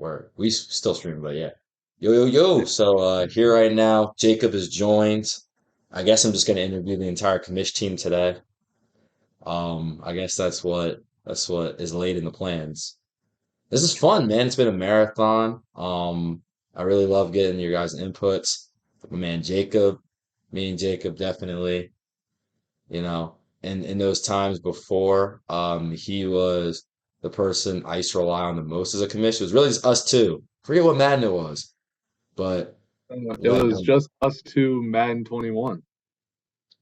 Where we still stream, but yeah. Yo, yo, yo. So here right now, Jacob is joined. I guess I'm just gonna interview the entire commish team today. I guess that's what is laid in the plans. This is fun, man. It's been a marathon. I really love getting your guys' inputs. My man Jacob, me and Jacob definitely, you know, in those times before, he was the person I used to rely on the most as a commission. It was really just us two. Forget what Madden it was, but It when was just us two, Madden 21,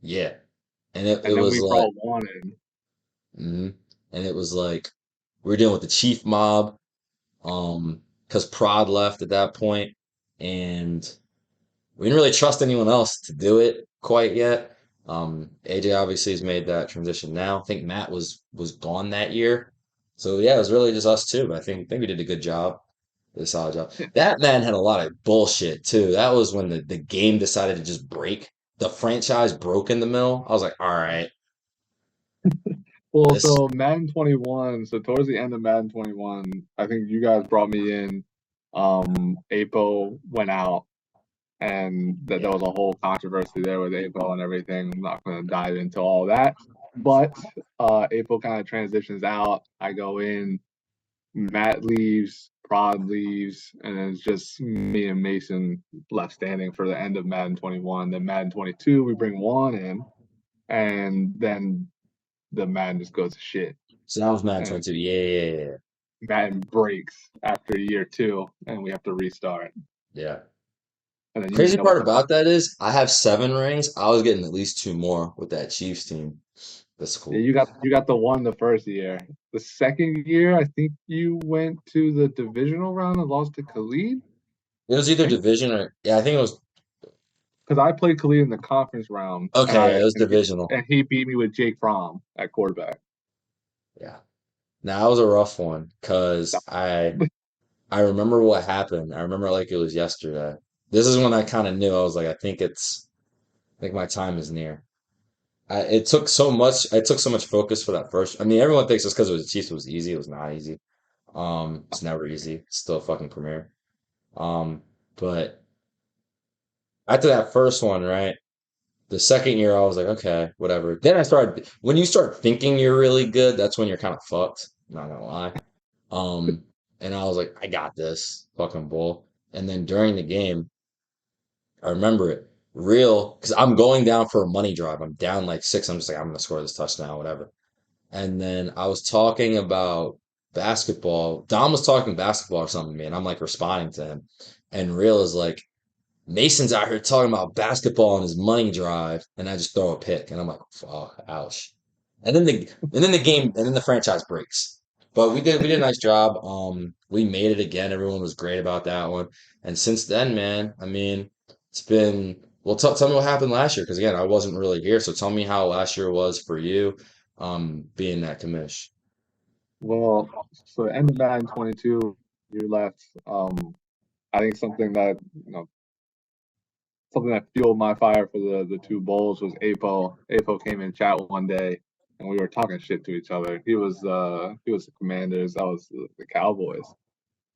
yeah, and it and then was we like, brought Juan in. mhm. And it was like we were dealing with the chief mob, because Prod left at that point, and we didn't really trust anyone else to do it quite yet. AJ obviously has made that transition now. I think Matt was gone that year. So yeah, it was really just us two. But I think we did a good job. Did a solid job. That man had a lot of bullshit too. That was when the game decided to just break. The franchise broke in the middle. I was like, all right, Well, this so Madden 21. So towards the end of Madden 21, I think you guys brought me in. Apo went out, and that there yeah. was a whole controversy there with Apo and everything. I'm not going to dive into all that, but Apo kind of transitions out. I go in. Matt leaves, Prod leaves, and it's just me and Mason left standing for the end of Madden 21. Then Madden 22, we bring Juan in, and then the Madden just goes to shit. So that was Madden And 22. Yeah, yeah, yeah, yeah. Madden breaks after year two, and we have to restart. Yeah. And then you Crazy know what part the fuck. about that is I have 7 rings. I was getting at least two more with that Chiefs team. That's Yeah, cool. you got the one the first year. The second year, I think you went to the divisional round and lost to Khalid. It was I either think division or yeah, I think it was because I played Khalid in the conference round, and okay, yeah, I it was and he, divisional. and he beat me with Jake Fromm at quarterback. Yeah. Now that was a rough one because I remember what happened. I remember like it was yesterday. This is when I kind of knew. I was like, I think my time is near. It took so much focus for that first. I mean, everyone thinks just because it was the Chiefs it was easy. It was not easy. It's never easy. It's still a fucking premiere. But after that first one, right? The second year, I was like, okay, whatever. Then when you start thinking you're really good, that's when you're kind of fucked. Not gonna lie. Um, and I was like, I got this, fucking bull. And then during the game, I remember it real because I'm going down for a money drive. I'm down like six. I'm just like, I'm gonna score this touchdown, whatever. And then I was talking about basketball. Dom was talking basketball or something to me, and I'm like responding to him. And real is like, Mason's out here talking about basketball on his money drive, and I just throw a pick, and I'm like, "Oh, ouch!" And then the franchise breaks. But we did a nice job. We made it again. Everyone was great about that one. And since then, man, I mean, it's been well. Tell me what happened last year, because again, I wasn't really here. So tell me how last year was for you, being that commish. Well, so end of Madden 22, you left. I think something that fueled my fire for the two bowls was Apo. Apo came in chat one day, and we were talking shit to each other. He was the Commanders, I was the Cowboys,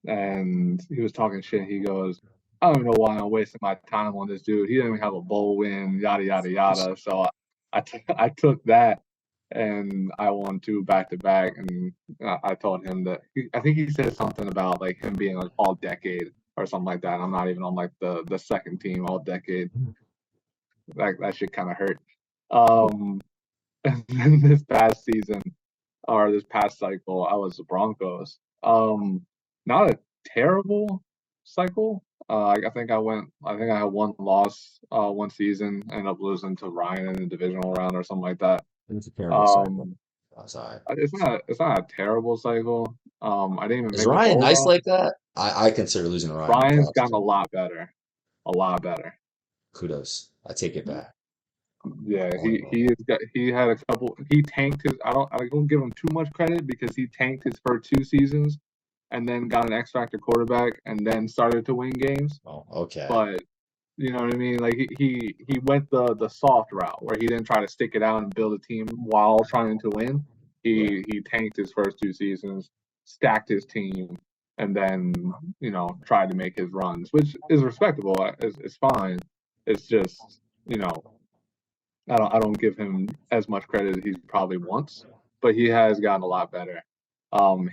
and he was talking shit. He goes, I don't even know why I'm wasting my time on this dude. He didn't even have a bowl win, yada yada yada. So I took that and I won two back to back. And I told him that I think he said something about like him being like all decade or something like that. I'm not even on like the second team all decade. That shit kind of hurt. Um, and then this past season or this past cycle, I was the Broncos. Not a terrible cycle. I think I went. I think I had one loss one season. Ended up losing to Ryan in the divisional round or something like that. It's a terrible cycle. Um, I'm sorry. it's not a terrible cycle. I didn't even Is make the Ryan bowl nice round. like that? I consider losing to Ryan a Ryan's tough. gotten a lot better. A lot better. Kudos. I take it back. Yeah, I he like he has got he had a couple. He tanked his. I don't give him too much credit because he tanked his first two seasons, and then got an X Factor quarterback, and then started to win games. oh, okay. But you know what I mean? Like he went the soft route where he didn't try to stick it out and build a team while trying to win. Yeah. He tanked his first two seasons, stacked his team, and then tried to make his runs, which is respectable. It's fine. It's just I don't give him as much credit as he probably wants, but he has gotten a lot better.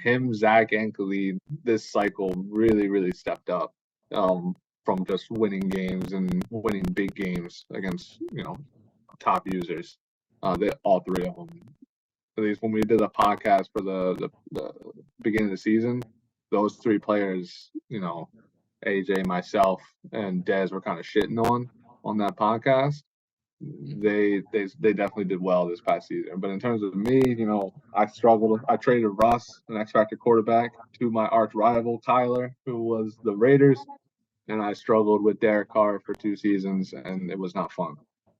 Him, Zach, and Khalid this cycle really, really stepped up from just winning games and winning big games against top users. They all three of them. At least when we did a podcast for the beginning of the season, those three players, AJ, myself, and Dez were kind of shitting on that podcast. They definitely did well this past season. But in terms of me, I struggled. I traded Russ, an X Factor quarterback, to my arch rival Tyler, who was the Raiders, and I struggled with Derek Carr for 2 seasons, and it was not fun.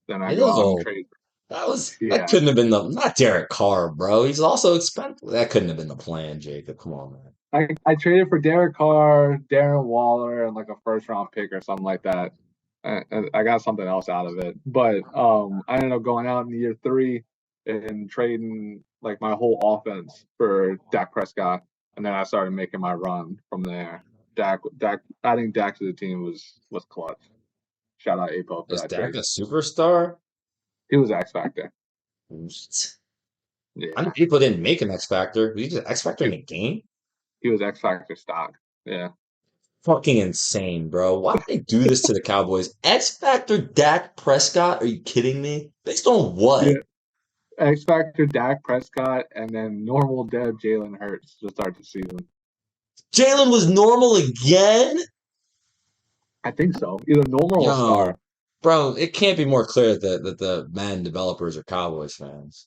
Then I go out and Ew. trade. That Yeah, couldn't have been the not Derek Carr, bro. He's also expensive. That couldn't have been the plan, Jacob. Come on, man. I traded for Derek Carr, Darren Waller, and like a first round pick or something like that. And I got something else out of it. But I ended up going out in year three and trading like my whole offense for Dak Prescott, and then I started making my run from there. Adding Dak to the team was clutch. Shout out Apo for Is that Dak trade. a superstar? He was X Factor. What? I know Yeah, people didn't make an X Factor. We just X Factor he, in a game? he was X Factor stock. Yeah. Fucking insane, bro. Why did they do this to the Cowboys? X Factor Dak Prescott? Are you kidding me? Based on what? Yeah. X Factor, Dak Prescott, and then normal Deb Jalen Hurts to start the season. Jalen was normal again? I think so. Either normal or Yo, star. bro, it can't be more clear that the Madden developers are Cowboys fans.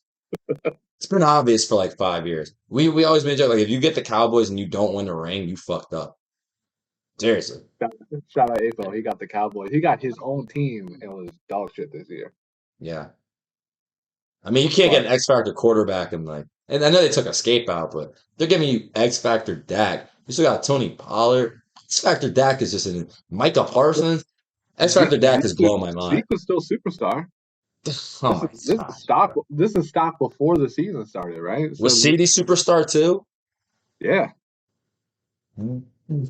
It's been obvious for like 5 years. We always made a joke like if you get the Cowboys and you don't win the ring, you fucked up. Seriously. Shout out April. He got the Cowboys. He got his own team and was dog shit this year. Yeah. I mean, you can't get But an X Factor quarterback and like, and I know they took a escape out, but they're giving you X Factor Dak. You still got Tony Pollard. X Factor Dak is just an Micah Parsons. X Factor Dak is blowing my mind. Zeke was still superstar. Oh my This is gosh, stock. bro. This is stock before the season started, right? Was So CD superstar too? yeah,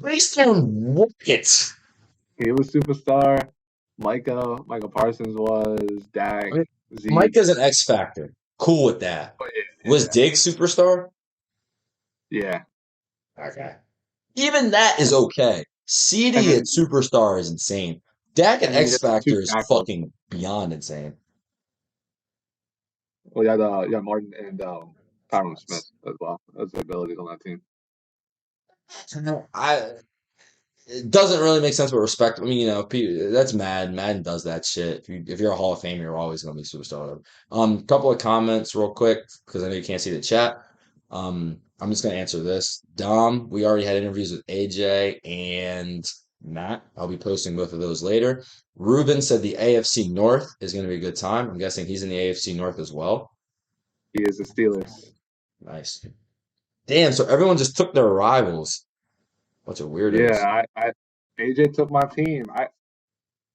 Based on what? he was superstar. Micah Parsons was I Dak, mean, Zeke. Micah's an X Factor. Cool with that. Oh, Was Diggs superstar? yeah. Okay. Even that is okay. And CD then at superstar is insane. Dak at you X had the two Factor is tackles. fucking beyond insane. Well, you had Martin and Tyron Smith as well as the abilities on that team. I it doesn't really make sense with respect. I mean, that's Madden. Madden does that shit. If you're a Hall of Famer, you're always gonna be superstar. Couple of comments real quick because I know you can't see the chat. I'm just gonna answer this. Dom, we already had interviews with AJ and Matt. I'll be posting both of those later. Ruben said the AFC North is gonna be a good time. I'm guessing he's in the AFC North as well. He is the Steelers. Nice. Damn, so everyone just took their rivals. Bunch of weirdos. Yeah, I AJ took my team.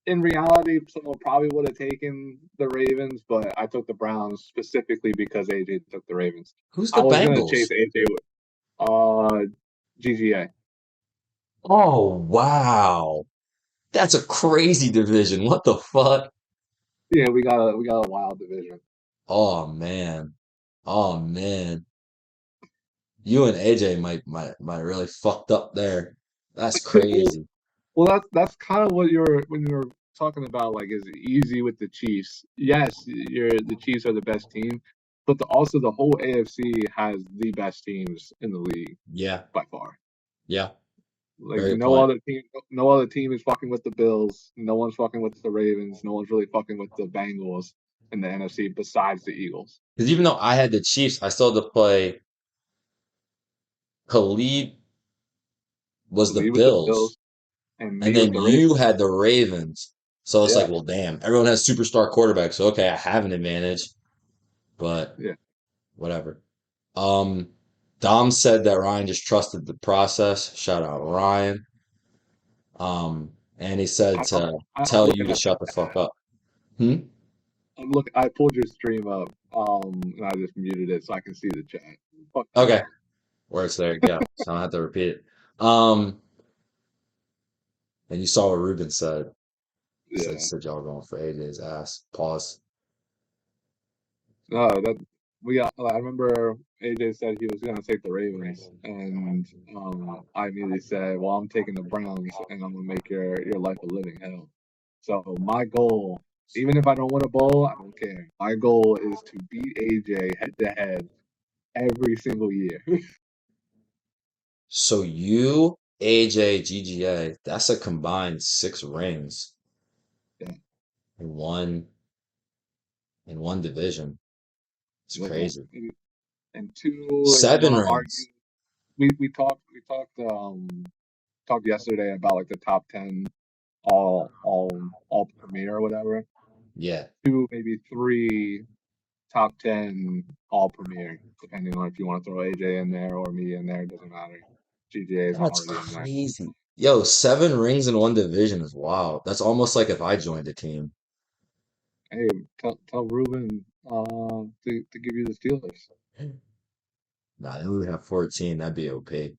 In reality, someone probably would have taken the Ravens, but I took the Browns specifically because AJ took the Ravens. Who's I the was gonna chase Bengals? AJ with GGA. Oh, wow. That's a crazy division. What the fuck? Yeah, we got a wild division. Oh man. Oh man. You and AJ might really fucked up there. That's Well, crazy. well, that's kind of what you're when you're talking about. Like, is it easy with the Chiefs? Yes, the Chiefs are the best team, but also the whole AFC has the best teams in the league Yeah. by far. Yeah. Like Very good point. no other team is fucking with the Bills. No one's fucking with the Ravens. No one's really fucking with the Bengals in the NFC besides the Eagles. Because even though I had the Chiefs, I still had to play Khalid was the Lead with the Bills, Bills and and me with then the you Ravens. had the Ravens. So it's like, Yeah, well, damn, everyone has superstar quarterbacks. So okay, I have an advantage, but yeah. whatever. Um, Dom said that Ryan just trusted the process. Shout out Ryan. And he said I'm, to I'm tell you looking to at the shut the fuck chat. up. Hmm? I pulled your stream up, and I just muted it so I can see the chat. Fuck you. Okay. Works there. Yeah. So I don't have to repeat it. Um, and you saw what Ruben said. Yeah. Said y'all were going for AJ's ass. Pause. No, that we got. I remember AJ said he was gonna take the Ravens, and I immediately said, "Well, I'm taking the Browns, and I'm gonna make your life a living hell." So my goal, even if I don't win a bowl, I don't care. My goal is to beat AJ head to head every single year. So you, AJ, GGA, that's a combined 6 rings Yeah, in one division. It's yeah. crazy. And two, if you Seven want to argue, rings. we talked yesterday about like the top 10 all premier or whatever. Yeah. Two, maybe three top 10 all premier, depending on if you want to throw AJ in there or me in there. It doesn't matter. GGA is That's already in there. crazy. Yo, 7 rings in one division is wild. That's almost like if I joined a team. Hey, tell Ruben to give you the Steelers. Nah, they would have 14. That'd be OP. It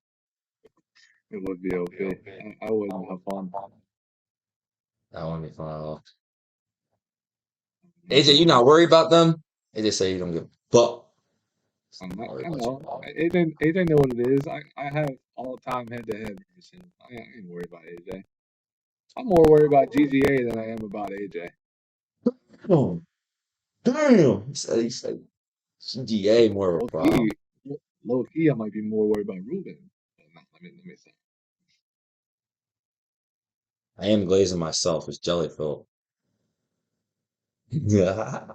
would be okay. I wouldn't have fun. That wouldn't be fun at all. Not AJ, at you all. not worried about them? AJ say you don't give a fuck. I'm Not not, worried I about you. know. AJ know what it is. I have all time head to head versus him. I ain't worried about AJ. I'm more worried about GGA than I am about AJ. Oh, damn. He said CGA more of a Low key, problem. low key, I might be more worried about Ruben. But no, let me say. I am glazing myself. It's jelly filled. Yeah.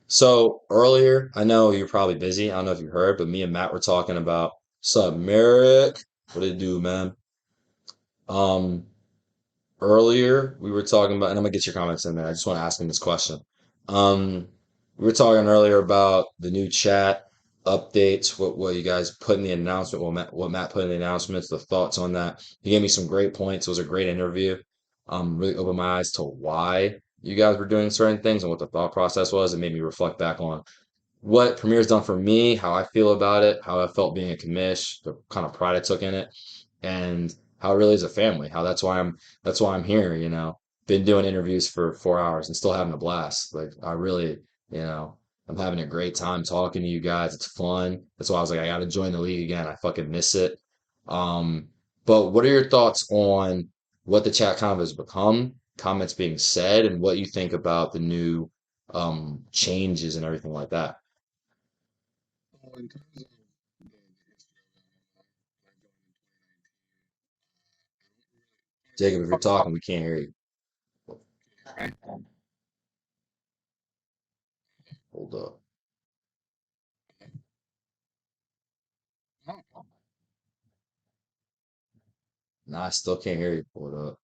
So earlier, I know you're probably busy. I don't know if you heard, but me and Matt were talking about sup, Merrick. What did it do, man? Um, Earlier we were talking about, and I'm gonna get your comments in there. I just want to ask him this question. We were talking earlier about the new chat updates, what you guys put in the announcement, what Matt put in the announcements, the thoughts on that. He gave me some great points. It was a great interview. Really opened my eyes to why you guys were doing certain things and what the thought process was. It made me reflect back on what Premier's done for me, how I feel about it, how I felt being a commish, the kind of pride I took in it, and how it really is a family. How that's why I'm here. Been doing interviews for 4 hours and still having a blast. Like I really, you know, I'm having a great time talking to you guys. It's fun. That's why I was like, I gotta join the league again. I fucking miss it. Um, but what are your thoughts on what the chat kind of has become, comments being said, and what you think about the new changes and everything like that? So in terms of the history of MMA, like going in 2019, Jacob, if you're talk about talking, we can't hear you. right? Hold up. Oh, Nah, I still can't hear you. Hold up.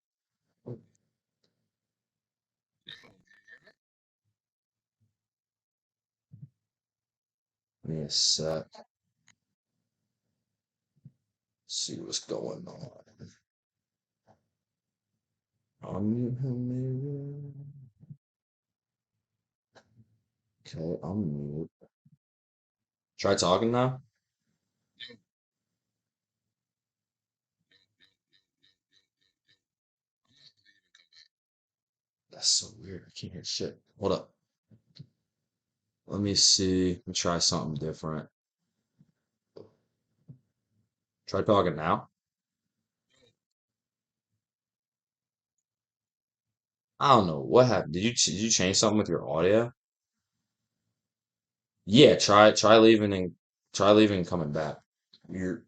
Give me a sec. See what's going on. Unmute him, maybe. Okay, unmute. Try talking now. That's so weird. I can't hear shit. Hold up. Let me see. Let me try something different. Try talking now. I don't know what happened. Did you change something with your audio? Yeah, try leaving and coming back. Your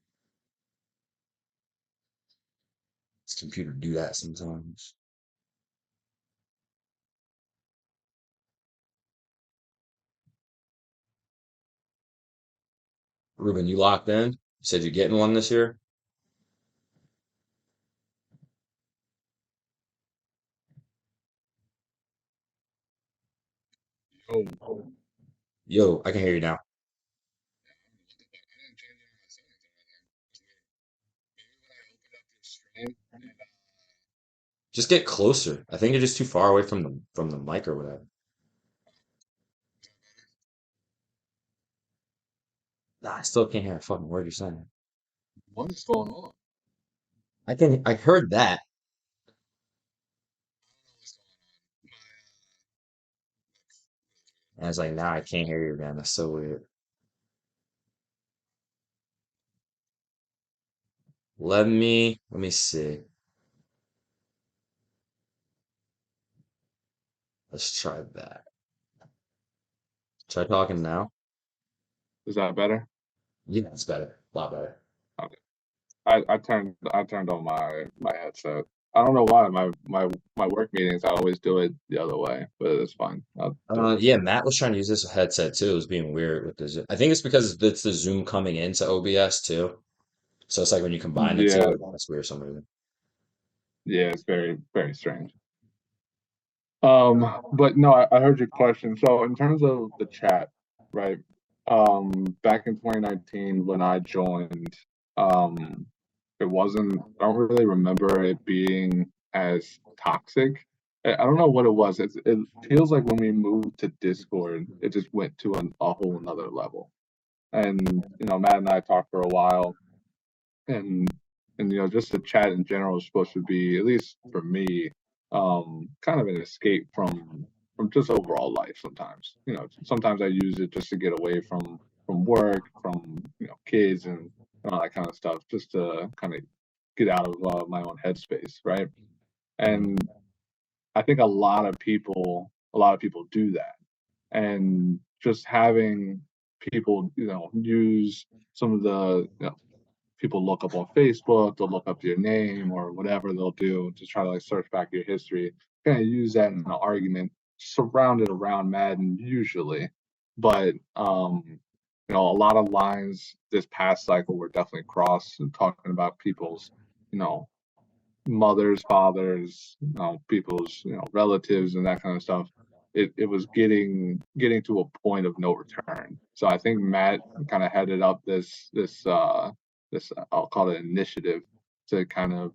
This computer do that sometimes. Ruben, you locked in? You said you're getting one this year? yo, Yo, I can hear you now. I didn't change any of my settings or anything. It's weird. Maybe when I opened up your stream, Just get closer. I think you're just too far away from the mic or whatever. Nah, I still can't hear a fucking word you're saying. What's going on? I heard that. And I was like, nah, I can't hear you, man. That's so weird. Let me see. Let's try that. Try talking now. Is that better? Yeah, it's better. A lot better. Okay. I turned on my headset. I don't know why my work meetings I always do it the other way, but it's fine. I'll do it this Yeah, way. Matt was trying to use this headset too. It was being weird with the Zoom. I think it's because it's the Zoom coming into OBS too. So it's like when you combine the Yeah, two, it's weird for some reason. yeah, it's very very strange. But no, I heard your question. So in terms of the chat, right? Back in 2019 when I joined, um, it wasn't. I don't really remember it being as toxic. I don't know what it was. It feels like when we moved to Discord, it just went to a whole another level. And Matt and I talked for a while, and just the chat in general is supposed to be, at least for me, kind of an escape from just overall life. Sometimes I use it just to get away from work, from kids, and all that kind of stuff, just to kind of get out of my own headspace, right? Mhm. And I think a lot of people do that, and just having people use some of the people look up on Facebook, they'll look up your name or whatever they'll do to try to like search back your history. Kind of use that in an argument surrounded around Madden usually, but a lot of lines this past cycle were definitely crossed and talking about people's you know mothers, fathers, people's relatives and that kind of stuff. It was getting to a point of no return. So I think Matt kind of headed up this I'll call it initiative to kind of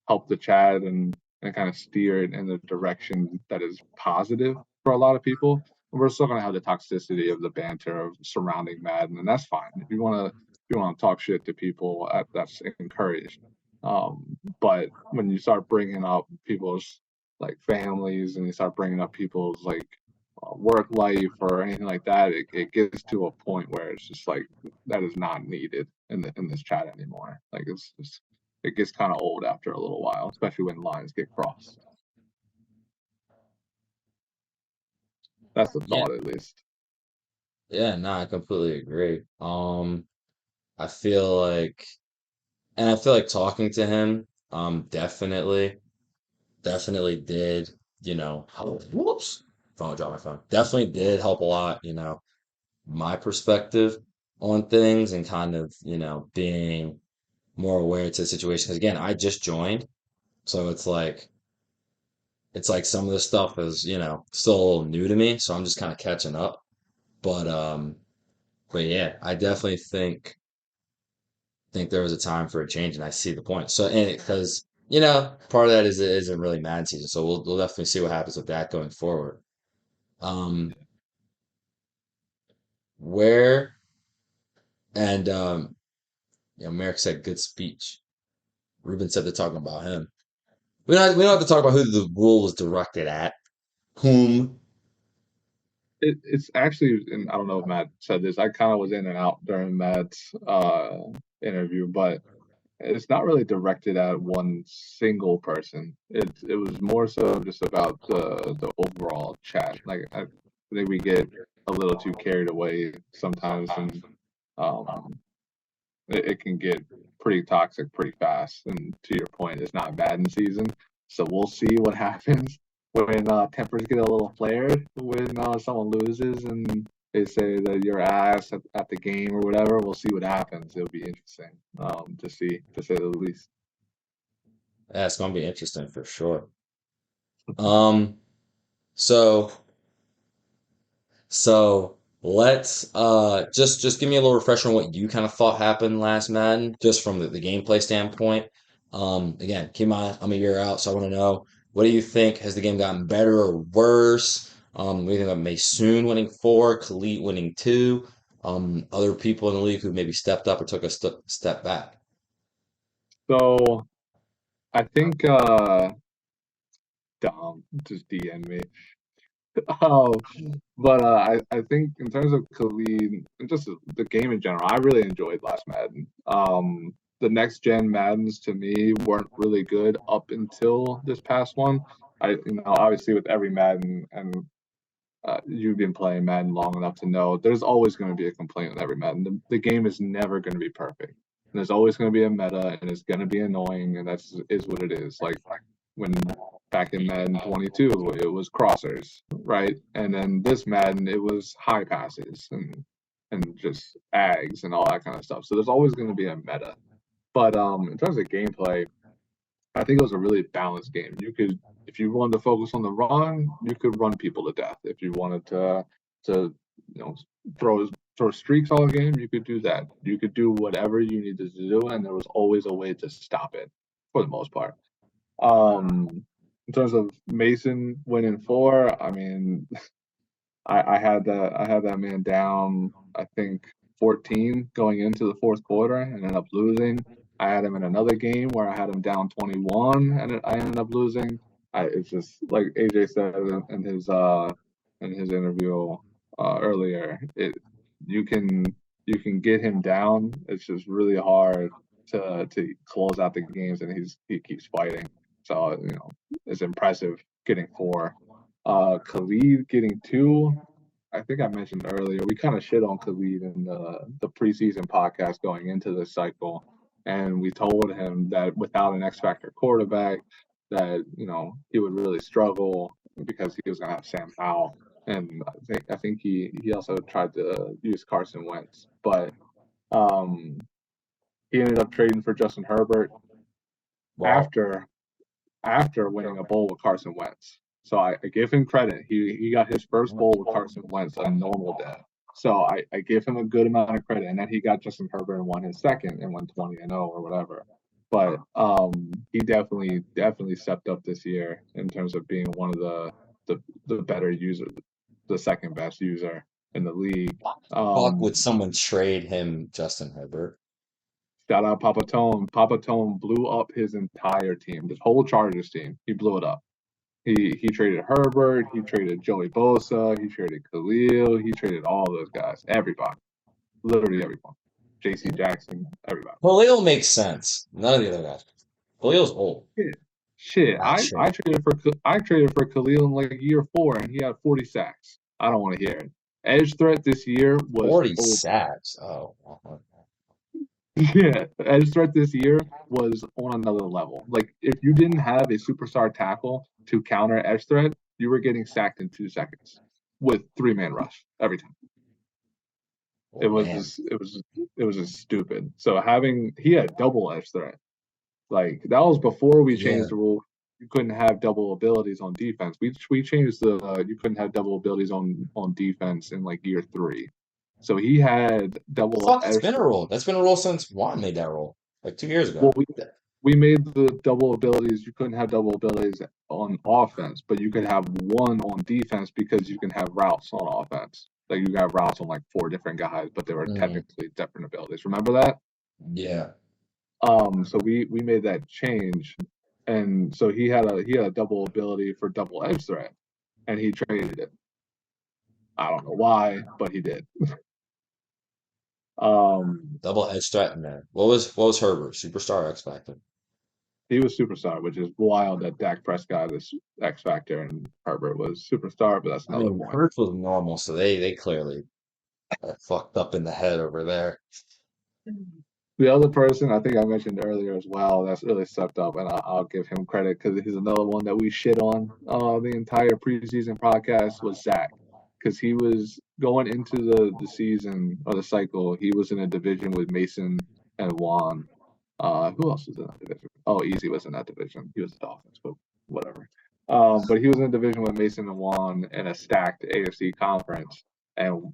help the Chad and kind of steer it in the direction that is positive for a lot of people. We're still going to have the toxicity of the banter of surrounding Madden, and that's fine. If you want to talk shit to people, that's encouraged. But when you start bringing up people's like families and you start bringing up people's like work life or anything like that, it gets to a point where it's just like that is not needed in this chat anymore. Like it gets kind of old after a little while, especially when lines get crossed. That's the Yeah, thought, at least. yeah, no, I completely agree. I feel like, and I feel like talking to him, definitely did, whoops, phone dropped my phone. Definitely did help a lot, my perspective on things and kind of, being more aware to the situation. Because again, I just joined, so it's like some of this stuff is, still a little new to me, so I'm just kind of catching up. But but yeah, I definitely think there was a time for a change, and I see the point. So, and because part of that is it isn't really Madden season, so we'll definitely see what happens with that going forward. Um, where and Merrick said good speech. Ruben said they're talking about him. We don't have to talk about who the rule was directed at, whom. It's actually, and I don't know if Matt said this. I kind of was in and out during Matt's interview, but it's not really directed at one single person. It was more so just about the overall chat. Like I think we get a little too carried away sometimes, and um, it can get pretty toxic pretty fast. And to your point, it's not Madden season, so we'll see what happens when tempers get a little flared when someone loses and they say that you're ass at the game or whatever. We'll see what happens. It'll be interesting to see, to say the least. Yeah, it's gonna be interesting for sure. Um, so so let's just give me a little refresher on what you kind of thought happened last Madden, just from the gameplay standpoint. Again, keep in mind I'm a year out, so I want to know what do you think? Has the game gotten better or worse? What do you think about Maysoon winning four, Khalid winning two? Other people in the league who maybe stepped up or took a step back. So I think Dom just DM me. Oh, but I think in terms of Khalid and just the game in general, I really enjoyed last Madden. The next gen Maddens to me weren't really good up until this past one. Obviously with every Madden, and you've been playing Madden long enough to know there's always going to be a complaint with every Madden. The game is never going to be perfect. And there's always going to be a meta, and it's going to be annoying, and that's is what it is. Like when back in Madden 22, it was crossers, right? And then this Madden, it was high passes and just ags and all that kind of stuff. So there's always going to be a meta. But in terms of gameplay, I think it was a really balanced game. You could, if you wanted to focus on the run, you could run people to death. If you wanted to you know, throw throw streaks all game, you could do that. You could do whatever you needed to do, and there was always a way to stop it for the most part. In terms of Mason winning four, I mean, I had that man down, I think 14 going into the fourth quarter and ended up losing. I had him in another game where I had him down 21 and I ended up losing. It's just like AJ said in his interview earlier. You can you can get him down. It's just really hard to close out the games, and he keeps fighting. So it's impressive getting four. Khalid getting two. I think I mentioned earlier, we kind of shit on Khalid in the preseason podcast going into this cycle. And we told him that without an X Factor quarterback, that, he would really struggle because he was going to have Sam Howell. And I think he also tried to use Carson Wentz. But um, he ended up trading for Justin Herbert Wow. after after winning a bowl with Carson Wentz. So I give him credit. He got his first bowl with Carson Wentz on normal day. So I give him a good amount of credit. And then he got Justin Herbert and won his second and went 20-0 or whatever. But he definitely stepped up this year in terms of being one of the better users, the second best user in the league. Fuck, would Um, someone trade him Justin Herbert? Shout out Papa Tone. Papa Tone blew up his entire team, this whole Chargers team. He blew it up. He traded Herbert, he traded Joey Bosa, he traded Khalil, he traded all those guys, everybody, literally everyone. J.C. Jackson, everybody. Khalil makes sense. None of the other guys. Khalil's old. Shit, shit. Not I traded for Khalil in like year four, and he had 40 sacks. I don't want to hear it. Edge threat this year was 40 over. sacks. Oh, wow. Yeah, edge threat this year was on another level. Like if you didn't have a superstar tackle to counter edge threat, you were getting sacked in 2 seconds with three-man rush every time. It Oh, was man. just it was just stupid. So he had double edge threat. Like that was before we Yeah. changed the rule. You couldn't have double abilities on defense. We changed the you couldn't have double abilities on defense in like year three. So he had I double thought that's edge been a threat. rule. That's been a rule since Juan made that rule, like 2 years Well, ago. we made the double abilities. You couldn't have double abilities on offense, but you could have one on defense because you can have routes on offense. Like you got routes on like four different guys, but they were Mm, technically different abilities. Remember that? yeah. So we made that change, and so he had a double ability for double edge threat, and he traded it. I don't know why, but he did. Um, Double edge threat in there. What was Herbert? Superstar X Factor. he was superstar, which is wild that Dak Prescott is X Factor and Herbert was superstar, but that's I another mean, point. Hurts was normal, so they clearly fucked up in the head over there. The other person I think I mentioned earlier as well that's really stepped up, and I'll give him credit because he's another one that we shit on the entire preseason podcast was Zach because he was going into the season or the cycle. He was in a division with Mason and Juan. Who else was in that division? Oh, Easy was in that division. He was the Dolphins, but whatever. But he was in a division with Mason and Juan in a stacked AFC conference, and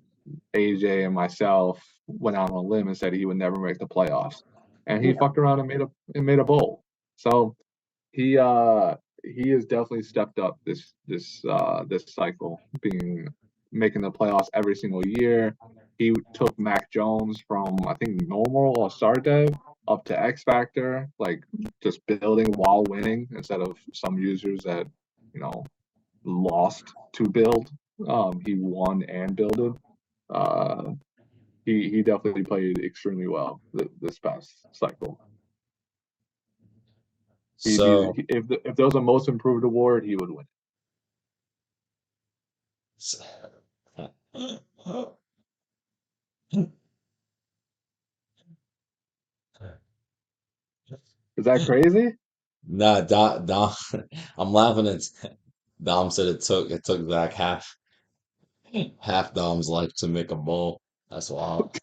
AJ and myself went out on a limb and said he would never make the playoffs, and he Yeah. fucked around and made a bowl. So he has definitely stepped up this cycle, being making the playoffs every single year. He took Mac Jones from I think normal or star dev up to X Factor, like just building while winning instead of some users that, you know, lost to build. He won and builded. Uh, he definitely played extremely well this past cycle. So, If there was a most improved award, he would win. Is that crazy? nah, Dom, I'm laughing at Dom said it took Zach half Dom's life to make a bowl. That's wild.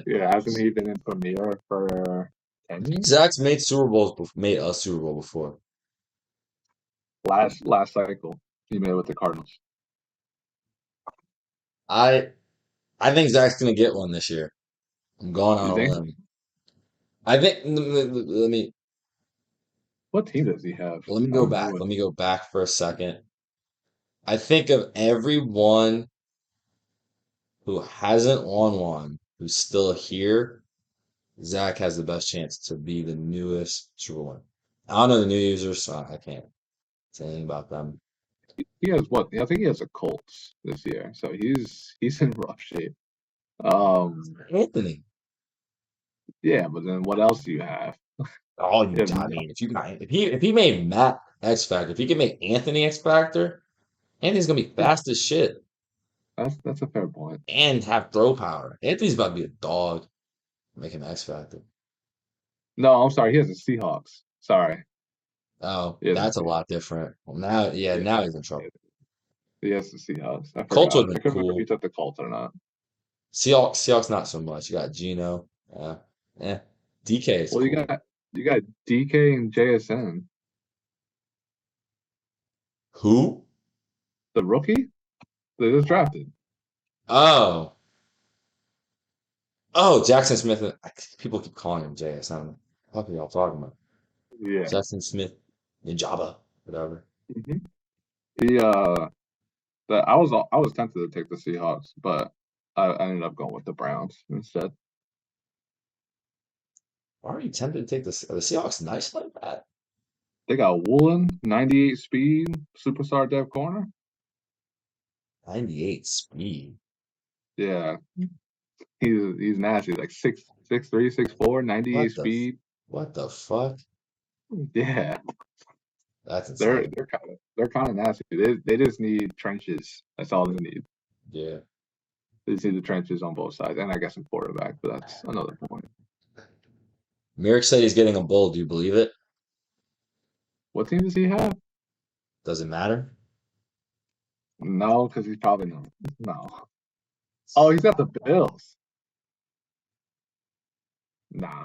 Yeah, hasn't he been in Premiere for I 10 think years? Zach's made Super Bowls, made a Super Bowl before. Last cycle, he made it with the Cardinals. I I think Zach's gonna get one this year. I'm going on You a think? limb. I think What team does he have? let me I go don't know back. what. Let me go back for a second. I think of everyone who hasn't won one, who's still here, Zach has the best chance to be the newest Super Bowl. I don't know the new users, so I can't say anything about them. He has what? I think he has a Colts this year, so he's in rough shape. Um, Anthony. yeah, but then what else do you have? Oh, You have I mean, if he made Matt X Factor, if he could make Anthony X Factor, Anthony's gonna be fast as shit that's a fair point. and have throw power. Anthony's about to be a dog making X Factor. No, I'm sorry. He has the Seahawks. Sorry, Oh, he has the that's a Seahawks. lot different. Well, now, yeah, Yeah, now he's in yeah, trouble. he has the Seahawks. I Colts would forgot. have I been couldn't remember if he cool. took the Colts or not. Seahawks not so much. You got Geno. Yeah. DK is Well, cool. you got DK and JSN, Who? the rookie they just drafted. Oh, oh, Jackson Smith. People keep calling him JS. What are y'all talking about? Yeah. Jackson Smith, Ninjaba, whatever. hmm He I was tempted to take the Seahawks, but I ended up going with the Browns instead. Why are you tempted to take the Seahawks nice like that? They got Woolen, 98 speed, superstar depth corner. 98 speed. Yeah, he's nasty, like 6'3", 6'4", 98 What the f- speed. what the fuck? Yeah, That's insane. they're kind of nasty. They just need trenches. That's all they need. Yeah. They just need the trenches on both sides, and I guess a quarterback, but that's another point. Merrick said he's getting a bowl. Do you believe it? What team does he have? Does it matter? No, because he's probably not. No. Oh, he's got the Bills. Nah.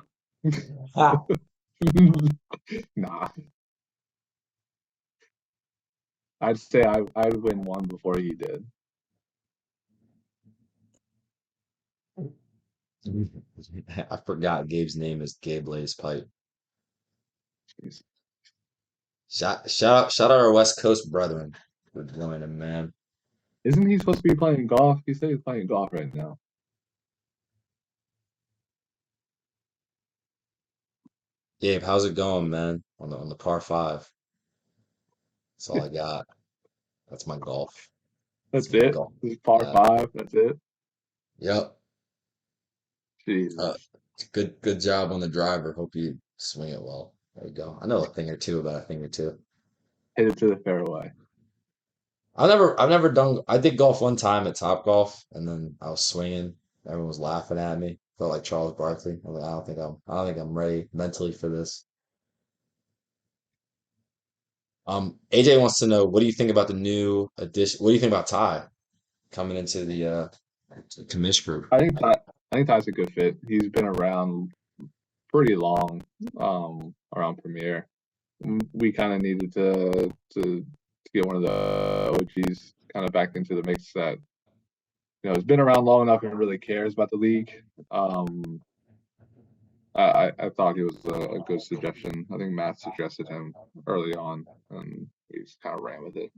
Ha! Nah. I'd say I'd win one before he did. I forgot Gabe's name is Gabe Lays Pipe. Jeez. Shout out our West Coast brethren for joining, man. Isn't he supposed to be playing golf? He said he's playing golf right now. Gabe, how's it going, man? On the par five. That's all I got. That's my golf. That's That's my it. golf. This is par Yeah. five. That's it. Yep. Uh, Jesus. good job on the driver. Hope you swing it well. There you go. I know a thing or two about a thing or two. Hit it to the fairway. I've never done. I did golf one time at Top Golf, and then I was swinging. Everyone was laughing at me. Felt like Charles Barkley. I was like, I don't think I'm ready mentally for this. AJ wants to know, what do you think about the new addition? What do you think about Ty coming into the commish group? I think Ty's a good fit. He's been around pretty long, around Premiere. We kind of needed to get one of the OGs kind of back into the mix that has been around long enough and really cares about the league. Um, I thought he was a good suggestion. I think Matt suggested him early on, and he's kind of ran with it.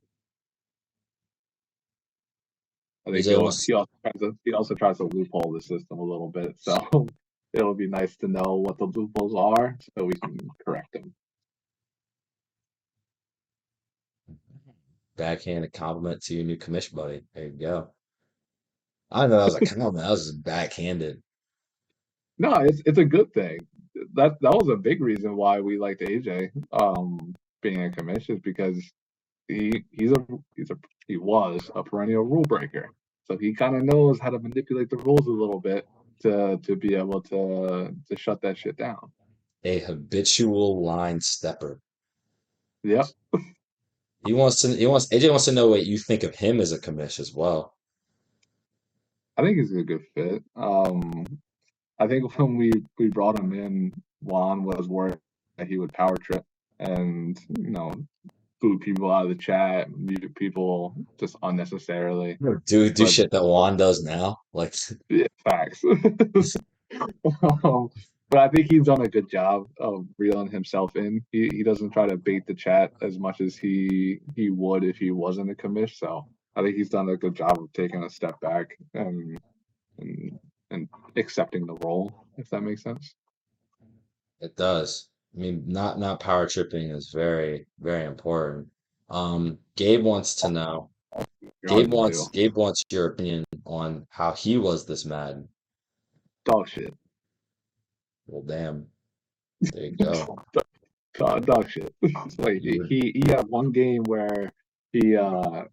I think AJ wants he also tries to loophole the system a little bit. So it'll be nice to know what the loopholes are so we can correct them. Backhanded compliment to your new commission buddy. There you go. I know that was a compliment. That was just backhanded. No, it's a good thing. That was a big reason why we liked AJ being a commission is because he's a he's a he was a perennial rule breaker. So he kind of knows how to manipulate the rules a little bit to be able to shut that shit down. A habitual line stepper. Yep, AJ wants to know what you think of him as a commish as well. I think he's a good fit. I think when we brought him in, Juan was worried that he would power trip and boot people out of the chat, mute people just unnecessarily. Do But shit that Juan does now. Like yeah, facts. But I think he's done a good job of reeling himself in. He doesn't try to bait the chat as much as he would if he wasn't a commish. So I think he's done a good job of taking a step back and and accepting the role, if that makes sense. it does. I mean, not power tripping is very, very important. Gabe wants to know. You always do. Gabe wants your opinion on how he was this mad. Dog shit. Well, damn. There you go. Dog shit. Like You would. he had one game where he I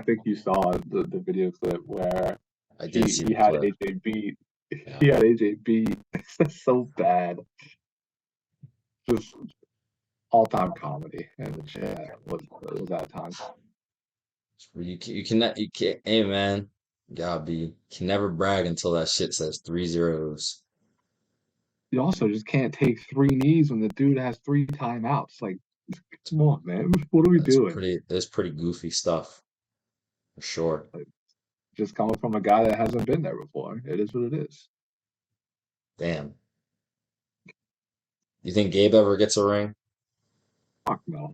think you saw the video clip where I did see he the had clip. AJ beat. Yeah. He had AJ beat. That's so bad. Just all time comedy in the chat was that time. You cannot. You can't. Hey, man. You gotta be. Can never brag until that shit says 3 zeros. You also just can't take three knees when the dude has three timeouts. Like, come on, man. What are we doing? That's pretty goofy stuff for sure. Like, just coming from a guy that hasn't been there before. It is what it is. Damn. You think Gabe ever gets a ring? Fuck no.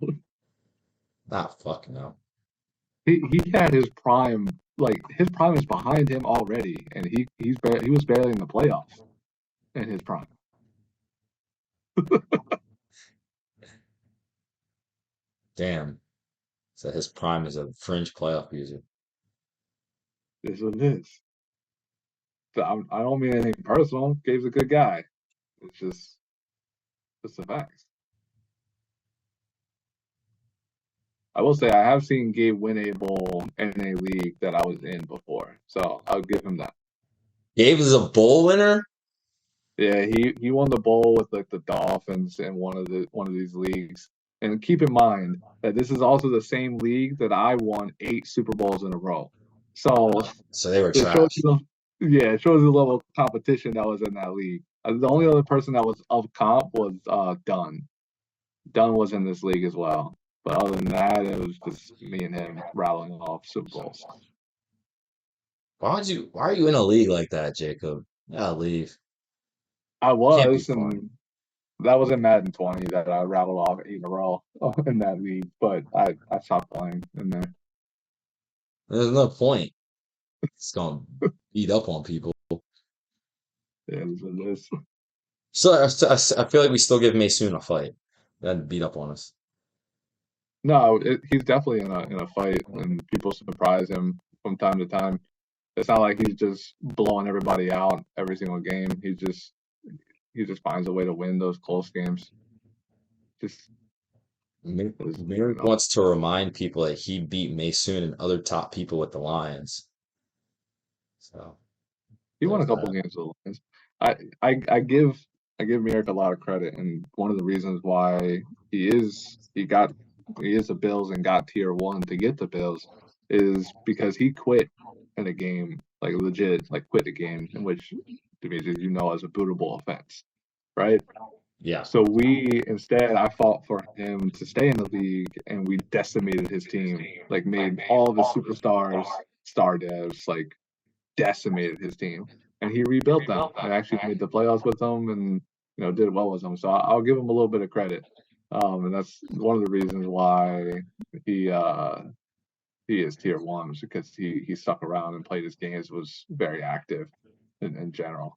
Nah, fuck no. He had his prime. Like his prime is behind him already, and he was barely in the playoffs in his prime. Damn. So his prime is a fringe playoff user. It is what it is. So I don't mean anything personal. Gabe's a good guy. It's just the facts. I will say I have seen Gabe win a bowl in a league that I was in before, so I'll give him that. Gabe is a bowl winner? Yeah, he won the bowl with like the Dolphins in one of these leagues. And keep in mind that this is also the same league that I won 8 Super Bowls in a row. So So they were it shows trash. you yeah, it shows the level of competition that was in that league. The only other person that was of comp was Dunn. Dunn was in this league as well. But other than that, it was just me and him rattling off Super Bowls. Why are you in a league like that, Jacob? Yeah, leave. I Can't be was, fun. and that was in Madden 20 that I rattled off 8 in a row in that league, but I stopped playing in there. There's no point. It's gonna beat up on people. Yeah, it was what it is. So I feel like we still give Maysoon a fight. Then beat up on us. No, he's definitely in a fight, and people surprise him from time to time. It's not like he's just blowing everybody out every single game. He just finds a way to win those close games. Just Merrick wants to remind people that he beat Maysoon and other top people with the Lions. So he won there's a couple that. games with the Lions. I, I give Merrick a lot of credit, and one of the reasons why he is he got he is the Bills and got tier 1 to get the Bills is because he quit in a game, like legit, like quit the game in which Demetrius, as a bootable offense, right? Yeah. So we instead I fought for him to stay in the league, and we decimated his team, like made all of his superstars star devs, like decimated his team, and he rebuilt them and actually made the playoffs with them, and did well with them. So I'll give him a little bit of credit, and that's one of the reasons why he uh, he is tier 1 because he stuck around and played his games, was very active in general.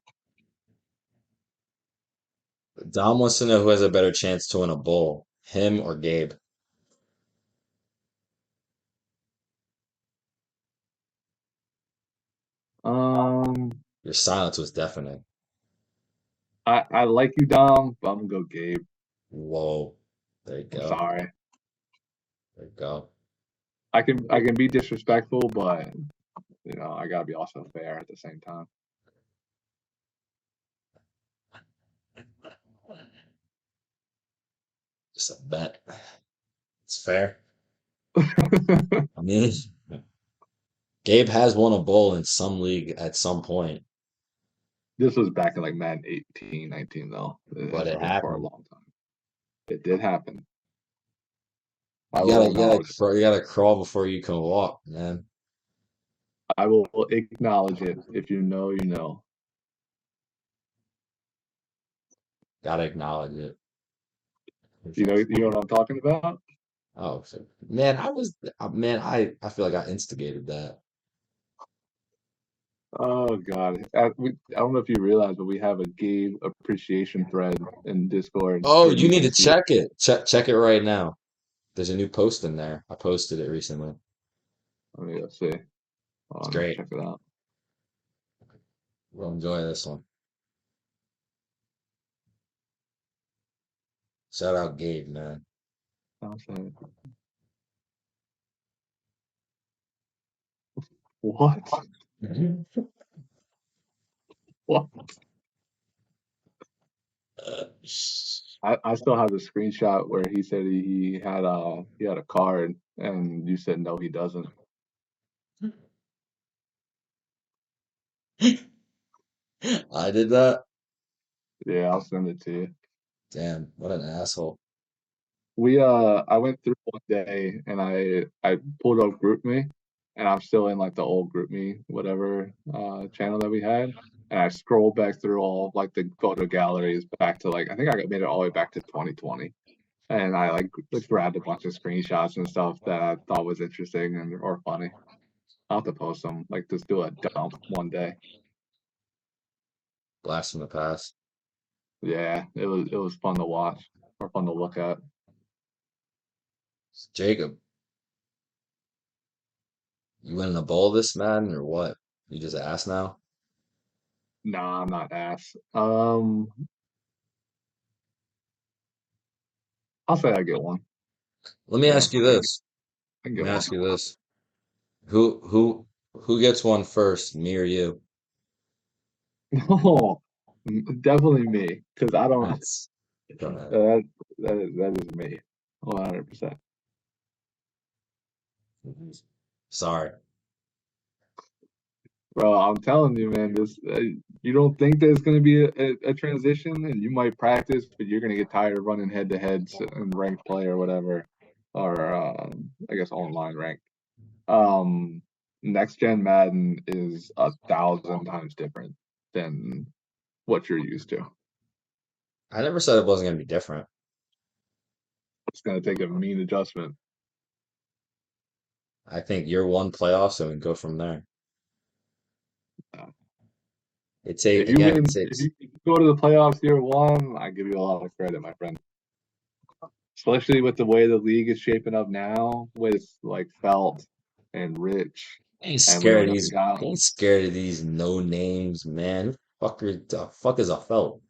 Dom wants to know who has a better chance to win a bowl, him or Gabe. Um, Your silence was deafening. I like you, Dom, but I'm gonna go Gabe. Whoa. There you I'm go. sorry. There you go. I can be disrespectful, but I gotta be also fair at the same time. Just a bet. It's fair. I mean, Gabe has won a bowl in some league at some point, This was back in like Madden 18, 19 though. It but it hasn't been for a happened. long time. It did happen. I You will gotta, you gotta, acknowledge. you gotta crawl before you can walk, man. I will acknowledge it. If you know, you know. Gotta acknowledge it. You know what I'm talking about? Oh, so, man, man, I feel like I instigated that. Oh God. I don't know if you realize, but we have a game appreciation thread in Discord Oh, where you you need can to see it. check it. Check it right now. There's a new post in there. I posted it recently. Let me go see. It's Let me great. check it out. We'll enjoy this one. Shout out Gabe, man. I'll say, what? What? I still have the screenshot where he said he had a card and you said no he doesn't. I did that. Yeah, I'll send it to you. Damn, what an asshole. I went through one day and I pulled up GroupMe and I'm still in like the old GroupMe whatever channel that we had, and I scrolled back through all of, like the photo galleries back to like I think made it all the way back to 2020, and I like grabbed a bunch of screenshots and stuff that I thought was interesting and or funny. I'll have to post them, like just do a dump one day. Blast from the past. Yeah, it was fun to watch or fun to look at. Jacob, you winning a bowl this Madden or what? You just asked now? Nah, I'm not ass. I'll say I get one. Let me Yeah, ask you I can, this. I can Let get me one. ask you this. Who gets one first, me or you? No, definitely me, because I don't. That's go ahead. That is me, 100%. Sorry. Bro, I'm telling you, man. You don't think there's gonna be a transition, and you might practice, but you're gonna get tired of running head to heads and ranked play or whatever, or I guess online ranked. Next gen Madden is 1,000 times different than what you're used to. I never said it wasn't gonna be different. It's gonna take a mean adjustment. I think year one playoffs and we go from there. Uh, It again, it if takes you go to the playoffs year one, I give you a lot of credit, my friend. Especially with the way the league is shaping up now, with like Felt and Rich ain't and Leo scared of these Young. ain't scared of these no names, man. The fuck is a felt?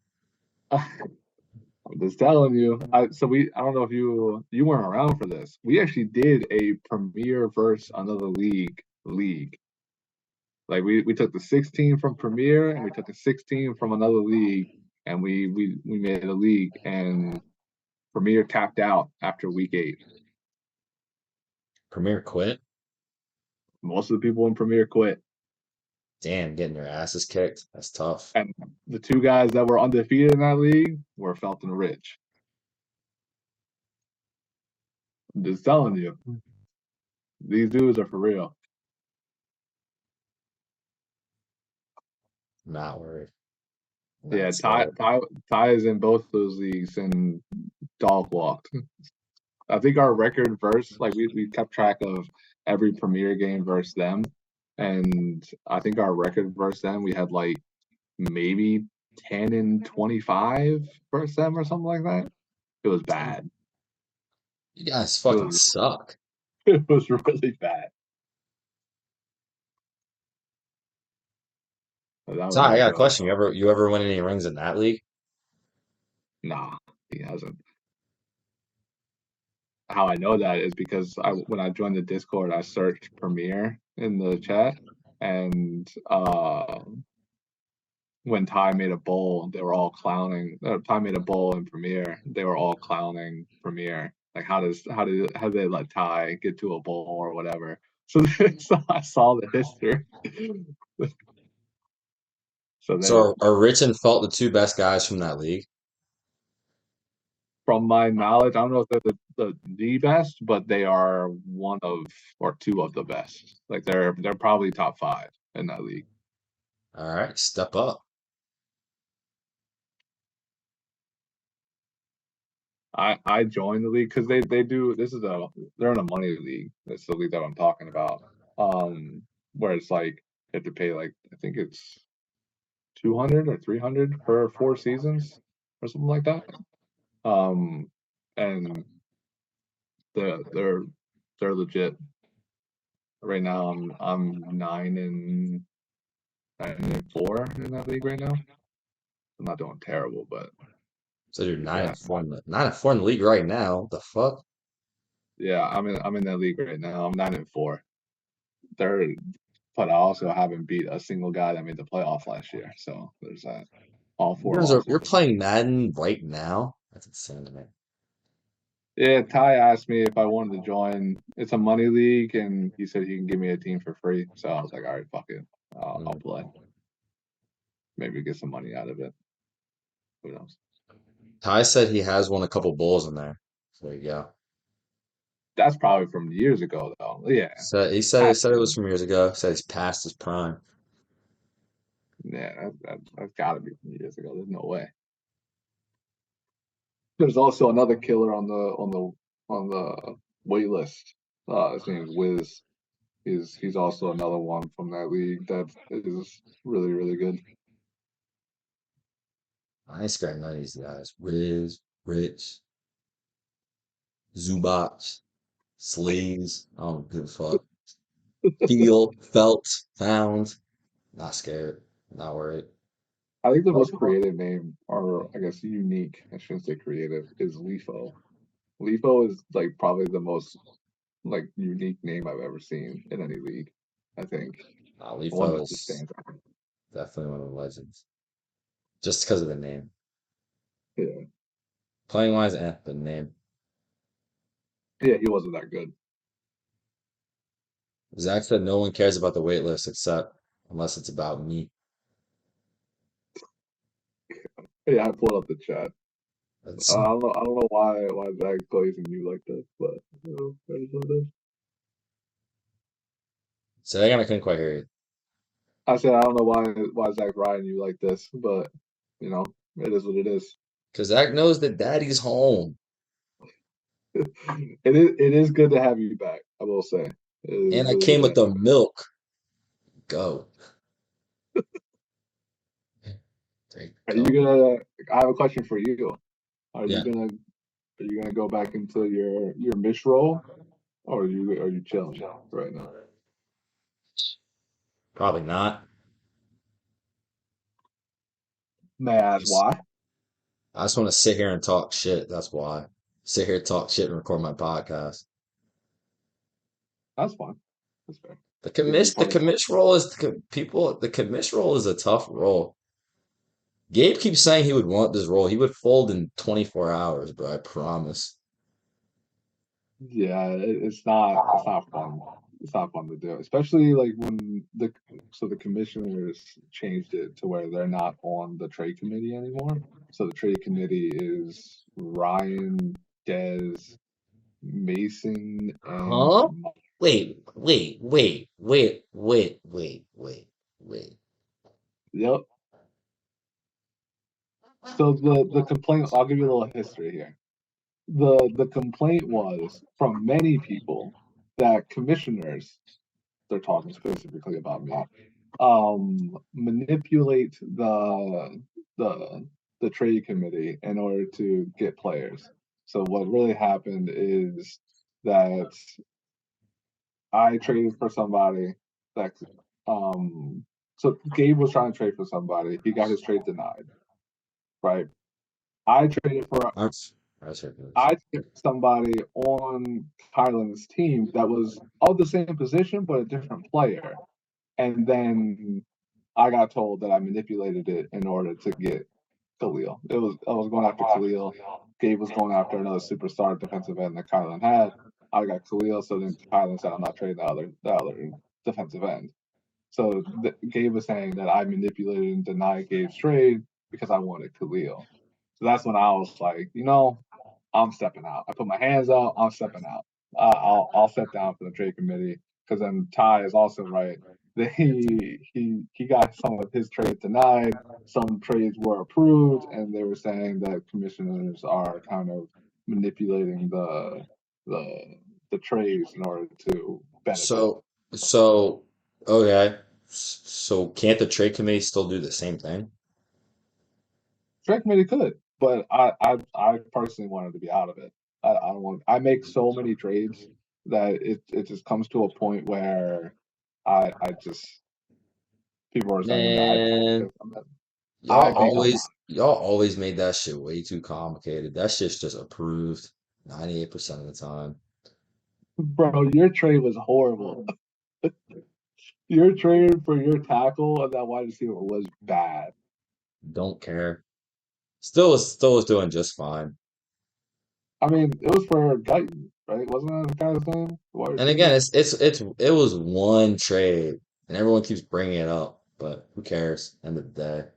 I'm just telling you. I don't know if you weren't around for this. We actually did a Premier versus another league. Like we took the 16 from Premier and we took the 16 from another league, and we made a league, and Premier tapped out after week 8. Premier quit? Most of the people in Premier quit. Damn, getting your asses kicked. That's tough. And the two guys that were undefeated in that league were Felton Rich. I'm just telling you, these dudes are for real. Not worried. Yeah, Not Ty, scared. Ty, Ty is in both those leagues and dog walked. I think our record versus, like we kept track of every Premier game versus them, and I think our record versus them we had like maybe 10-25 per sem or something like that. It was bad. You guys It fucking was suck. it was really bad. But that So was I like got a question. You ever win any rings in that league? nah, he hasn't. How I know that is because when I joined the Discord, I searched Premiere in the chat, and when Ty made a bowl, they were all clowning. Ty made a bowl in Premiere. They were all clowning Premiere. Like, how did they let Ty get to a bowl or whatever? So, so I saw the history. So So then, are Rich and Felt the two best guys from that league? from my knowledge, I don't know if they're the best, but they are one of or two of the best. Like they're probably top five in that league. All right, step up. I joined the league because they do this is a they're in a money league. That's the league that I'm talking about. Where it's like you have to pay like I think it's 200 or 300 for 4 seasons or something like that. Um, and they're they're legit. Right now I'm 9-4 in that league right now. I'm not doing terrible, but So you're nine yeah, and four in the 9-4 in the league right now. What the fuck? yeah, I'm in that league right now. I'm 9-4. They're but I also haven't beat a single guy that made the playoffs last year. So there's that. All You four guys are losses you're for me. playing Madden right now? That's insane to me. Yeah, Ty asked me if I wanted to join. It's a money league, and he said he can give me a team for free. So I was like, all right, fuck it. I'll Mm. play. Maybe get some money out of it. Who knows? Ty said he has won a couple bowls in there. So there you go. That's probably from years ago, though. Yeah, So he said has it to was be. from years ago. Said he's past his prime. Yeah, that's got to be from years ago. There's no way. There's also another killer on the wait list. His name's Wiz. He's also another one from that league that is really really good. I ain't scared of none of these guys. Riz, Rich, Zubac, Sleeves. I don't give a fuck. Feel, felt, found. Not scared. Not worried. I think the most creative name, or I guess unique, I shouldn't say creative, is Lifo. Lifo is like probably the most like unique name I've ever seen in any league. I think the one Lifo that just is stands out. definitely one of the legends. Just because of the name. Yeah, Playing wise, the name. yeah, he wasn't that good. Zach said no one cares about the wait list except unless it's about me. Yeah, I pulled up the chat. That's I don't know why Zach glazing you like this, but that is what it is. so again, I couldn't quite hear you. I said I don't know why Zach riding you like this, but you know it is what it is. Because Zach knows that daddy's home. It is good to have you back. I will say it is And I really came good to with have the you back. milk. Go. There you Are you go. gonna? I have a question for you. Are you Yeah. gonna Are you gonna go back into your mish role, or are you chilling right now? Probably not. May I ask Just- why? I just want to sit here and talk shit. That's why. Sit here, talk shit, and record my podcast. That's fine. That's fair. The Gives you commish, the plenty of time. commish role is people. The commish role is a tough role. Gabe keeps saying he would want this role. He would fold in 24 hours, bro. I promise. Yeah, it's not fun. It's not fun to do, especially like when the commissioners changed it to where they're not on the trade committee anymore. So the trade committee is Ryan, Dez, Mason, and Huh? Wait. yep. So the complaint. I'll give you a little history here. The complaint was from many people that commissioners. They're talking specifically about me. manipulate the the trade committee in order to get players. So what really happened is that I traded for somebody that so Gabe was trying to trade for somebody. He got his trade denied, right? I traded for I'm, I said this. I traded for somebody on Kylan's team that was of the same position but a different player. And then I got told that I manipulated it in order to get Khalil. It was I was going after Khalil. Gabe was going after another superstar defensive end that Kylan had. I got Khalil, so then Kylan said I'm not trading the other defensive end. So Gabe was saying that I manipulated and denied Gabe's trade because I wanted Khalil. So that's when I was like, I'm stepping out. I put my hands out. I'm stepping out. I'll step down for the trade committee because then Ty is also right that he got some of his trades denied. Some trades were approved, and they were saying that commissioners are kind of manipulating the the trades in order to benefit them. So, so, okay. So can't the trade committee still do the same thing? Trade committee could, but I personally wanted to be out of it. I don't want. I make so many trades that it just comes to a point where I just people are saying that Man, I make a lot. y'all always made that shit way too complicated. That shit's just approved 98% of the time. Bro, your trade was horrible. Your trade for your tackle of that wide receiver was bad. Don't care. Still was doing just fine. I mean, it was for Guyton, right? Wasn't that the guy's name? The wide And again, receiver? it was one trade, and everyone keeps bringing it up, but who cares? End of the day.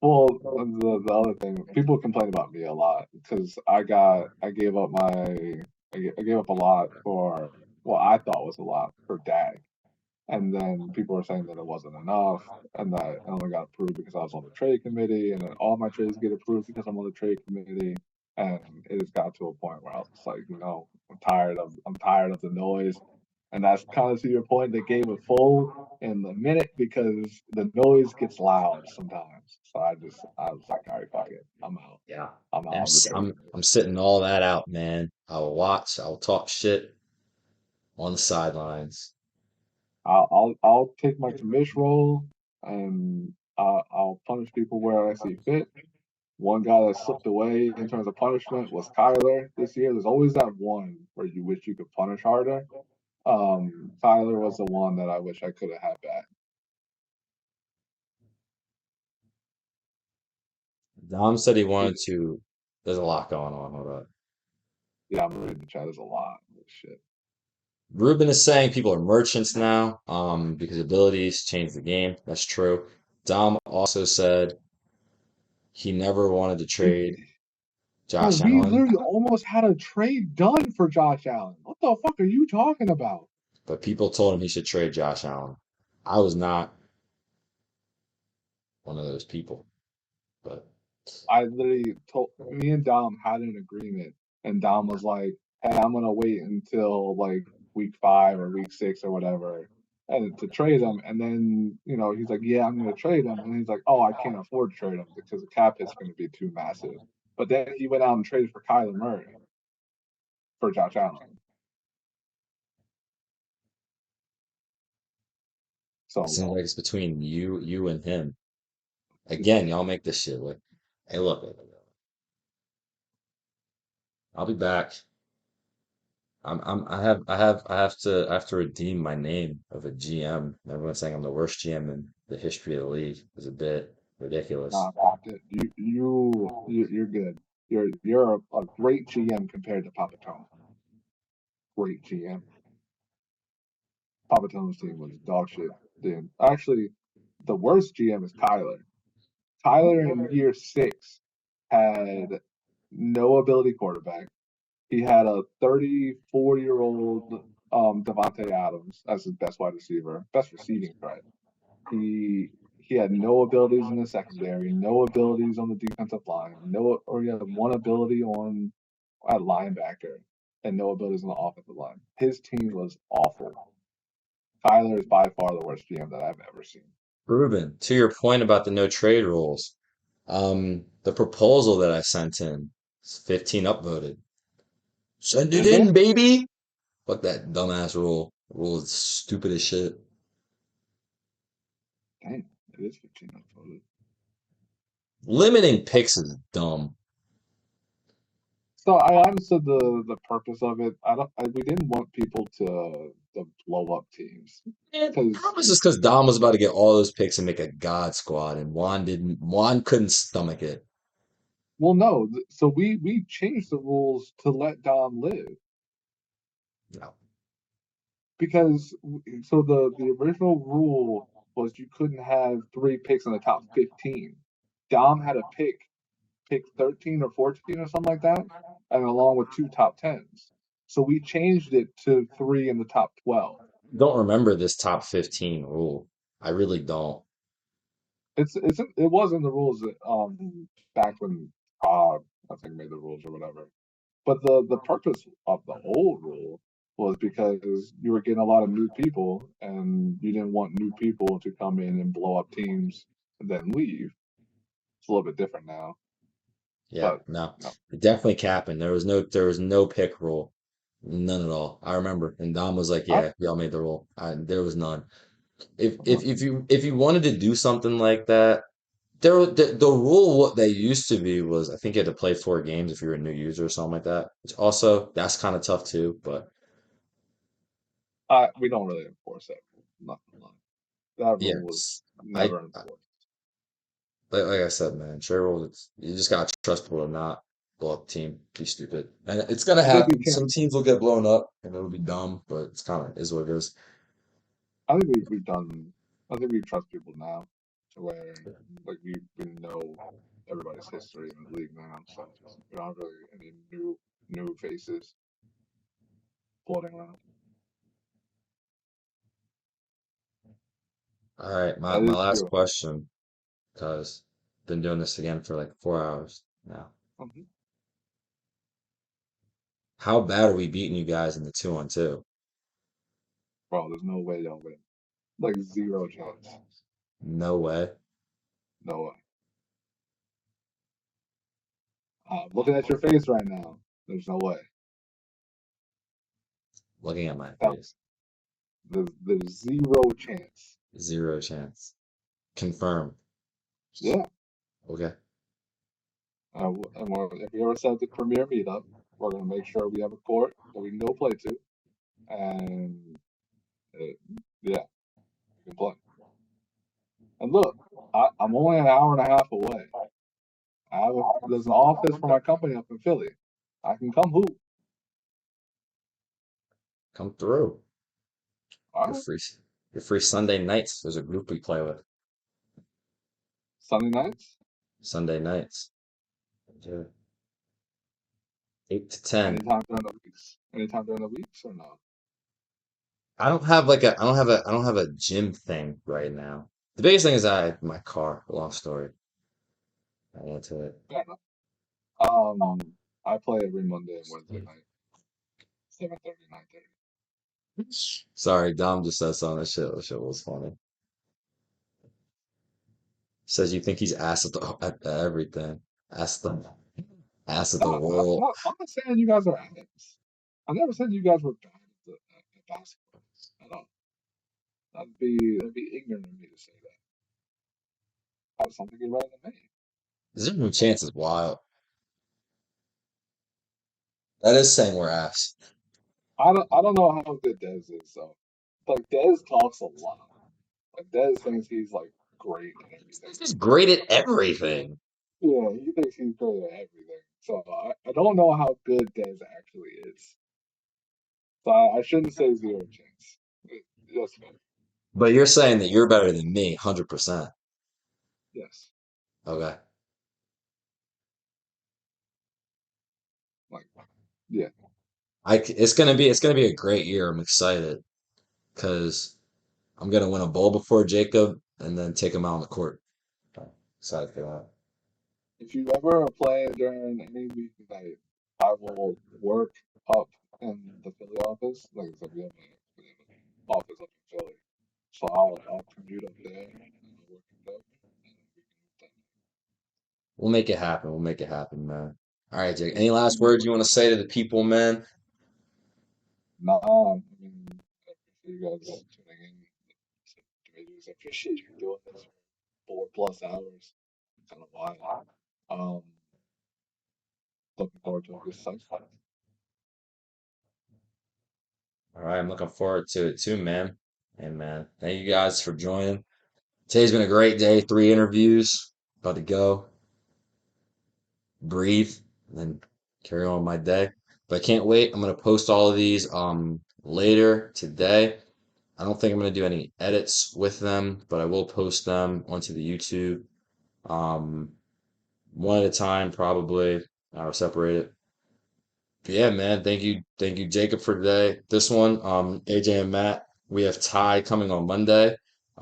Well, the other thing, people complain about me a lot because I gave up I gave up a lot for what I thought was a lot for Dak, and then people were saying that it wasn't enough, and that it only got approved because I was on the trade committee, and then all my trades get approved because I'm on the trade committee, and it just got to a point where I was just like, I'm tired of the noise, and that's kind of to your point. They gave it full in the minute because the noise gets loud sometimes. So I was like, all right, fuck it, I'm out. Yeah. I'm out of the trade I'm committee. sitting all that out, man. I will watch, I will talk shit on the sidelines. I'll take my commish role and I'll punish people where I see fit. One guy that slipped away in terms of punishment was Kyler this year. There's always that one where you wish you could punish harder. Kyler was the one that I wish I could have had back. Dom said he wanted to. There's a lot going on. Hold on. Yeah, I'm reading the chat. There's a lot of shit. Ruben is saying people are merchants now, because abilities change the game. That's true. Dom also said he never wanted to trade Bro, Josh we Allen, literally almost had a trade done for Josh Allen. What the fuck are you talking about? but people told him he should trade Josh Allen. I was not one of those people, but I literally told me and Dom had an agreement, and Dom was like, "Hey, I'm gonna wait until like week 5 or week 6 or whatever, and to trade him." And then he's like, "Yeah, I'm gonna trade him," and he's like, "Oh, I can't afford to trade him because the cap hit's gonna be too massive." But then he went out and traded for Kyler Murray for Josh Allen. it So seems like it's between you and him. it's Again, y'all make this shit look. Hey, look, I'll be back. I have to redeem my name of a GM. Everyone's saying I'm the worst GM in the history of the league. It's a bit ridiculous. not you're good. You're a great GM compared to Papatone. Great GM. Papatone's team was dog shit. Then actually, the worst GM is Kyler. Kyler in year 6 had no ability quarterback. He had a 34-year-old Devontae Adams as his best wide receiver, best receiving threat. He had no abilities in the secondary, no abilities on the defensive line, no or he had one ability on at linebacker, and no abilities on the offensive line. His team was awful. Tyler is by far the worst GM that I've ever seen. Ruben, to your point about the no trade rules, the proposal that I sent in is 15 upvoted. Send it Is it? in, baby. Fuck that dumbass rule. Rule is stupid as shit. Dang, it is 15 upvoted. Limiting picks is dumb. So I understood the purpose of it. I don't. We didn't want people to blow up teams And because, that was just because Dom was about to get all those picks and make a god squad, and Juan didn't. Juan couldn't stomach it. well, no. So we changed the rules to let Dom live No, because so the original rule was you couldn't have three picks in the top 15. Dom had a pick 13 or 14 or something like that, and along with two top tens. So we changed it to three in the top 12. don't remember this top 15 rule. I really don't. It was in the rules back when I think made the rules or whatever. But the purpose of the old rule was because you were getting a lot of new people and you didn't want new people to come in and blow up teams and then leave. It's a little bit different now, Yeah, but no, no. it definitely capping. There was no pick rule, none at all. I remember, and Dom was like, I, "Yeah, y'all made the rule." There was none. If you wanted to do something like that, the rule what they used to be was I think you had to play 4 games if you're a new user or something like that. Which also that's kind of tough too. But we don't really enforce that rule. Not gonna lie. That rule was yes, never enforced. like I said, man, share rule. You just gotta trust people to not blow up the team, be stupid, and it's gonna I think we happen. can. Some teams will get blown up, and it'll be dumb, but it's kind of is what it is. I think we've done. I think we trust people now, to where like we know everybody's history in the league now, so we don't have really any new faces floating around. All right, my That my is last true. question, because been doing this again for like 4 hours now. Mhm. How bad are we beating you guys in the 2-on-2? Bro, there's no way y'all win. Like zero chance. No way. No way. Looking at your face right now, there's no way. Looking at my Uh, face, there's zero chance. zero chance. Confirm. Yeah. Okay. If we ever set the premier meetup, we're gonna make sure we have a court that we can go play to, and uh, yeah, we can play. And look, I'm only an hour and a half away. There's an office for my company up in Philly. I can come hoop. Come through. All You're right. free. You're free Sunday nights. There's a group we play with. Sunday nights. Sunday nights. Yeah. 8 to 10. Anytime during the weeks. Anytime during the weeks or no? I don't have a gym thing right now. The biggest thing is my car. Long story. I get to it. Fair enough. Um, I play every Monday and Wednesday night, 7:30, 9:30. Sorry, Dom just said something. That shit was funny. Says you think he's ass at everything. Ass the ass of No, the world. I'm not saying you guys are ass. I never said you guys were bad at basketball at all. That'd be ignorant of me to say that. I have something better than me. Zero chance is wild. That is saying we're ass. I don't know how good Dez is though. Like Dez talks a lot. Like Dez thinks he's like great at everything. He's just great at everything. Yeah, he thinks he's great at everything. So I don't know how good Dez actually is. So I shouldn't say zero chance. That's fair. But you're saying that you're better than me, 100%. Yes. Okay. Like yeah. It's gonna be a great year. I'm excited because I'm gonna win a bowl before Jacob and then take him out on the court. Excited for that. If you ever are playing during any weeknight, I will work up in the Philly office. Like I said, we have an office up in Philly. we'll make it happen. We'll make it happen, man. All right, Jake. Yes, Any sir. last words you want to say to the people, man? Nah, I mean, I appreciate you guys tuning in. I appreciate you doing this for 4+ hours. Kind of wild. Um, Looking forward to a good fight. All right, I'm looking forward to it too, man. Hey, man. Thank you guys for joining. Today's been a great day. 3 interviews. About to go, breathe, and then carry on with my day. But I can't wait. I'm gonna post all of these later today. I don't think I'm gonna do any edits with them, but I will post them onto the YouTube. Um, one at a time, probably. I'll separate it. Yeah, man. Thank you, Jacob, for today. This one, AJ and Matt, we have Ty coming on Monday.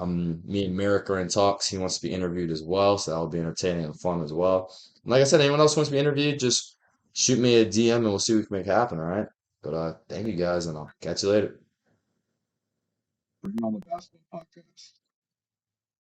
Me and Merrick are in talks. He wants to be interviewed as well, so that'll be entertaining and fun as well. And like I said, anyone else wants to be interviewed, just shoot me a DM and we'll see what we can make happen. All right. But thank you guys, and I'll catch you later. Bring on the basketball podcast.